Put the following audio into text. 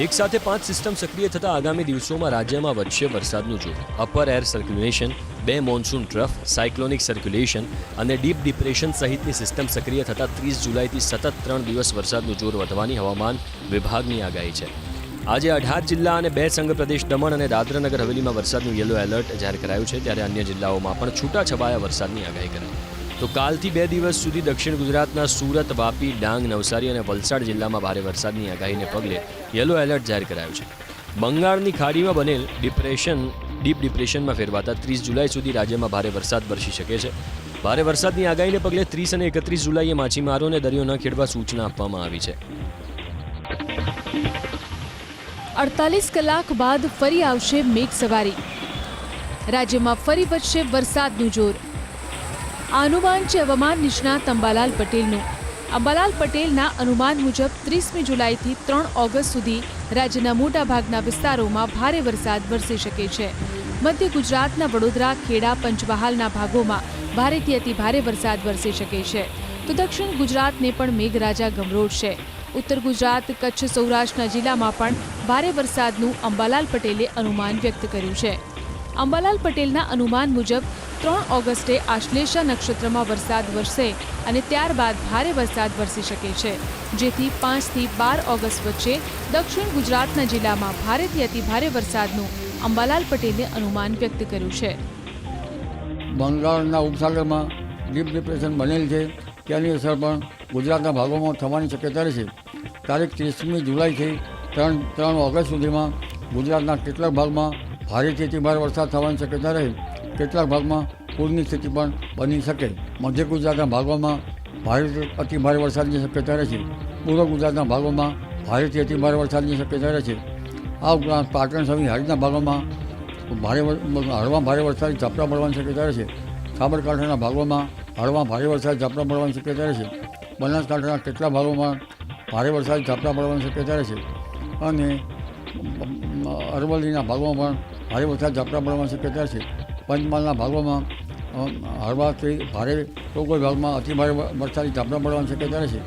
એક સાથે 5 સિસ્ટમ સક્રિય થતા આગામી દિવસોમાં રાજ્યમાં વધશે વરસાદનું જોર. Upper air circulation, 2 monsoon trough, cyclonic circulation અને ડીપ ડિપ્રેશન સહિતની સિસ્ટમ સક્રિય થતા 30 જુલાઈથી સતત 3 દિવસ વરસાદનું જોર વધવાની હવામાન વિભાગની આગાહી છે. આજે 18 જિલ્લા અને 2 સંઘ પ્રદેશ દમણ અને દાદરાનગર હવેલીમાં વરસાદનું યલો એલર્ટ જાહેર કરાયું છે, ત્યારે અન્ય જિલ્લાઓમાં પણ છૂટાછવાયા વરસાદની આગાહી કરાઈ. તો કાલથી 2 દિવસ સુધી દક્ષિણ ગુજરાતના સુરત, વાપી, ડાંગ, નવસારી અને વલસાડ જિલ્લામાં ભારે વરસાદની આગાહીને પગલે યલો એલર્ટ જાહેર કરાયું છે. બંગાળની ખાડીમાં બનેલ ડીપ ડિપ્રેશનમાં ફેરવાતા 30 જુલાઈ સુધી રાજ્યમાં ભારે વરસાદ વરસી શકે છે. ભારે વરસાદની આગાહીને પગલે 30 અને 31 જુલાઈએ માછીમારોને દરિયો ન ખેડવા સૂચના આપવામાં આવી છે. 48 કલાક બાદ ફરી આવશે મેઘ સવારી. રાજ્યમાં ફરી વધશે વરસાદનું જોર. આ અનુમાન છે હવામાન નિષ્ણાત અંબાલાલ પટેલનું. અંબાલાલ પટેલના અનુમાન મુજબ 30મી જુલાઈથી 3 ઓગસ્ટ સુધી રાજ્યના મોટાભાગના વિસ્તારોમાં ભારે વરસાદ વરસી શકે છે. મધ્ય ગુજરાતના વડોદરા, ખેડા, પંચમહાલના ભાગોમાં ભારેથી અતિભારે વરસાદ વરસી શકે છે. તો દક્ષિણ ગુજરાતને પણ મેઘરાજા ગમરોળશે. ઉત્તર ગુજરાત, કચ્છ, સૌરાષ્ટ્રના જિલ્લામાં પણ ભારે વરસાદનું અંબાલાલ પટેલે અનુમાન વ્યક્ત કર્યું છે. અંબાલાલ પટેલના અનુમાન મુજબ 3 ઓગસ્ટે આશ્લેષા નક્ષત્રમાં વરસાદ વરસે અને ત્યારબાદ ભારે વરસાદ વરસી શકે છે, જેથી 5 થી 12 ઓગસ્ટ વચ્ચે દક્ષિણ ગુજરાતના જિલ્લામાં ભારેથી અતિભારે વરસાદનું અંબાલાલ પટેલે અનુમાન વ્યક્ત કર્યું છે. બંગાળના ઉપસાગરમાં ડીપ ડિપ્રેશન બનેલ છે, તેની અસર પણ ગુજરાતના ભાગોમાં થવાની શક્યતા છે. તારીખ 30મી જુલાઈથી 3 ઓગસ્ટ સુધીમાં ગુજરાતના કેટલાક ભાગમાં ભારેથી અતિભારે વરસાદ થવાની શક્યતા રહે. કેટલાક ભાગમાં પૂરની સ્થિતિ પણ બની શકે. મધ્ય ગુજરાતના ભાગોમાં ભારેથી અતિભારે વરસાદની શક્યતા રહે છે. પૂર્વ ગુજરાતના ભાગોમાં ભારેથી અતિભારે વરસાદની શક્યતા રહે છે. આ ઉપરાંત પાટણ સહિત હારીના ભાગોમાં હળવા ભારે વરસાદી ઝાપટા પડવાની શક્યતા રહે છે. સાબરકાંઠાના ભાગોમાં હળવા ભારે વરસાદ ઝાપટા પડવાની શક્યતા રહે છે. બનાસકાંઠાના કેટલાક ભાગોમાં ભારે વરસાદી ઝાપટા પડવાની શક્યતા રહે છે. અને અરવલ્લીના ભાગોમાં પણ ભારે વરસાદ ઝાપટા પડવાની શક્યતા છે. પંચમહાલના ભાગોમાં હળવાથી ભારે તો કોઈ ભાગમાં અતિભારે વરસાદી ઝાપટા પડવાની શક્યતા છે.